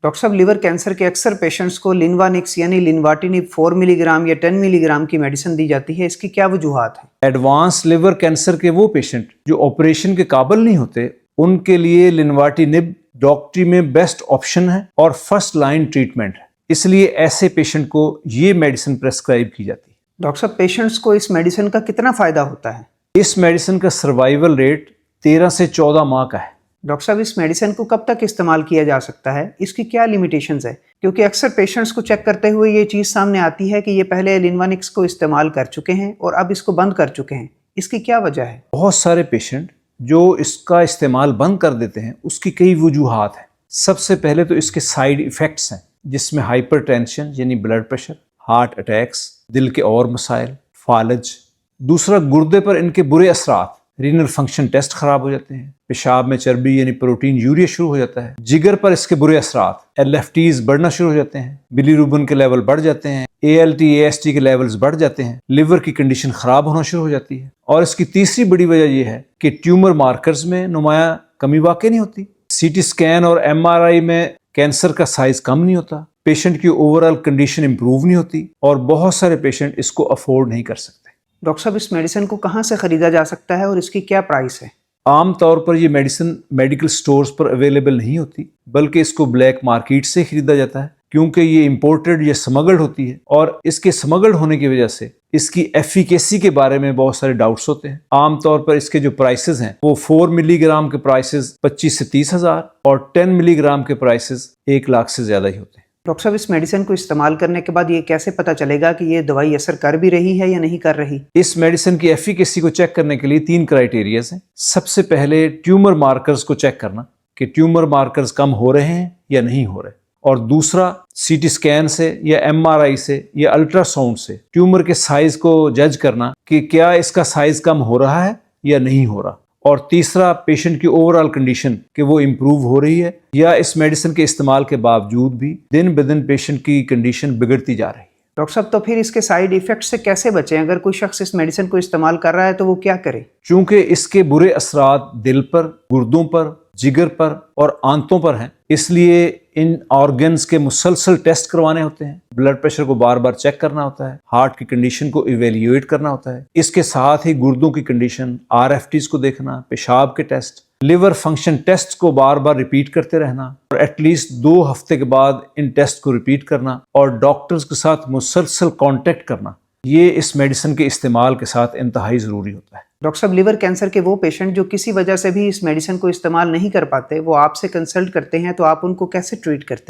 Doctor साहब, liver cancer के अक्सर पेशेंट्स को लिनवानिक्स यानी लिनवाटिनिब 4 मिलीग्राम या 10 मिलीग्राम की मेडिसिन दी जाती है। इसकी क्या वजूहात है? एडवांस लिवर कैंसर के वो पेशेंट जो ऑपरेशन के काबिल नहीं होते, उनके लिए लिनवाटिनिब डॉक्टरी में बेस्ट ऑप्शन है और फर्स्ट लाइन ट्रीटमेंट है। इसलिए ऐसे पेशेंट को ये मेडिसिन प्रेस्क्राइब की जाती है। डॉक्टर साहब, पेशेंट्स को इस मेडिसिन का कितना फ़ायदा होता है? इस मेडिसिन का सर्वाइवल रेट 13 से 14 माह का है। डॉक्टर साहब, इस मेडिसिन को कब तक इस्तेमाल किया जा सकता है? इसकी क्या लिमिटेशंस है? क्योंकि अक्सर पेशेंट्स को चेक करते हुए ये चीज़ सामने आती है कि ये पहले लिनवानिक्स को इस्तेमाल कर चुके हैं और अब इसको बंद कर चुके हैं। इसकी क्या वजह है? बहुत सारे पेशेंट जो इसका इस्तेमाल बंद कर देते हैं, उसकी कई वजूहात हैं। सबसे पहले तो इसके साइड इफ़ेक्ट्स हैं, जिसमें हाइपरटेंशन यानी ब्लड प्रेशर, हार्ट अटैक्स, दिल के और मसाइल, फालज। दूसरा, गुर्दे पर इनके बुरे असरात, रीनल फंक्शन टेस्ट खराब हो जाते हैं, पेशाब में चर्बी यानी प्रोटीन यूरिया शुरू हो जाता है। जिगर पर इसके बुरे असरात, LFTs बढ़ना शुरू हो जाते हैं, बिलीरुबिन के लेवल बढ़ जाते हैं, ALT AST के लेवल्स बढ़ जाते हैं, लिवर की कंडीशन खराब होना शुरू हो जाती है। और इसकी तीसरी बड़ी वजह यह है कि ट्यूमर मार्कर्स में नुमाया कमी वाकई नहीं होती। CT स्कैन और MRI में कैंसर का साइज कम नहीं होता, पेशेंट की ओवरऑल कंडीशन इंप्रूव नहीं होती और बहुत सारे पेशेंट इसको अफोर्ड नहीं कर सकते। डॉक्टर साहब, इस मेडिसिन को कहाँ से ख़रीदा जा सकता है और इसकी क्या प्राइस है? आम तौर पर ये मेडिसिन मेडिकल स्टोर्स पर अवेलेबल नहीं होती, बल्कि इसको ब्लैक मार्केट से खरीदा जाता है, क्योंकि ये इंपोर्टेड या स्मगल्ड होती है और इसके स्मगल्ड होने की वजह से इसकी एफिकेसी के बारे में बहुत सारे डाउट्स होते हैं। आम तौर पर इसके जो प्राइसेस हैं वो 4 मिलीग्राम के प्राइसेस 25 से 30 हज़ार और 10 मिलीग्राम के प्राइसेस 1 लाख से ज़्यादा ही होते हैं। डॉक्टर साहब, इस मेडिसिन को इस्तेमाल करने के बाद ये कैसे पता चलेगा कि ये दवाई असर कर भी रही है या नहीं कर रही? इस मेडिसिन की एफिकेसी को चेक करने के लिए 3 क्राइटेरियाज हैं। सबसे पहले ट्यूमर मार्कर्स को चेक करना कि ट्यूमर मार्कर्स कम हो रहे हैं या नहीं हो रहे, और दूसरा CT स्कैन से या MRI से या अल्ट्रासाउंड से ट्यूमर के साइज को जज करना कि क्या इसका साइज कम हो रहा है या नहीं हो रहा, और तीसरा पेशेंट की ओवरऑल कंडीशन कि वो इम्प्रूव हो रही है या इस मेडिसिन के इस्तेमाल के बावजूद भी दिन ब दिन पेशेंट की कंडीशन बिगड़ती जा रही है। डॉक्टर साहब, तो फिर इसके साइड इफेक्ट से कैसे बचें? अगर कोई शख्स इस मेडिसिन को इस्तेमाल कर रहा है तो वो क्या करे? चूंकि इसके बुरे असरात दिल पर, गुर्दों पर, जिगर पर और आंतों पर हैं, इसलिए इन ऑर्गन्स के मुसलसल टेस्ट करवाने होते हैं, ब्लड प्रेशर को बार बार चेक करना होता है, हार्ट की कंडीशन को इवेल्युएट करना होता है। इसके साथ ही गुर्दों की कंडीशन, RFTs को देखना, पेशाब के टेस्ट, लिवर फंक्शन टेस्ट को बार बार रिपीट करते रहना और एटलीस्ट 2 हफ्ते के बाद इन टेस्ट को रिपीट करना और डॉक्टर्स के साथ मुसलसल कांटेक्ट करना, ये इस मेडिसिन के इस्तेमाल के साथ इंतहाई ज़रूरी होता है। डॉक्टर साहब, लिवर कैंसर के वो पेशेंट जो किसी वजह से भी इस मेडिसिन को इस्तेमाल नहीं कर पाते, वो आपसे कंसल्ट करते हैं, तो आप उनको कैसे ट्रीट करते हैं?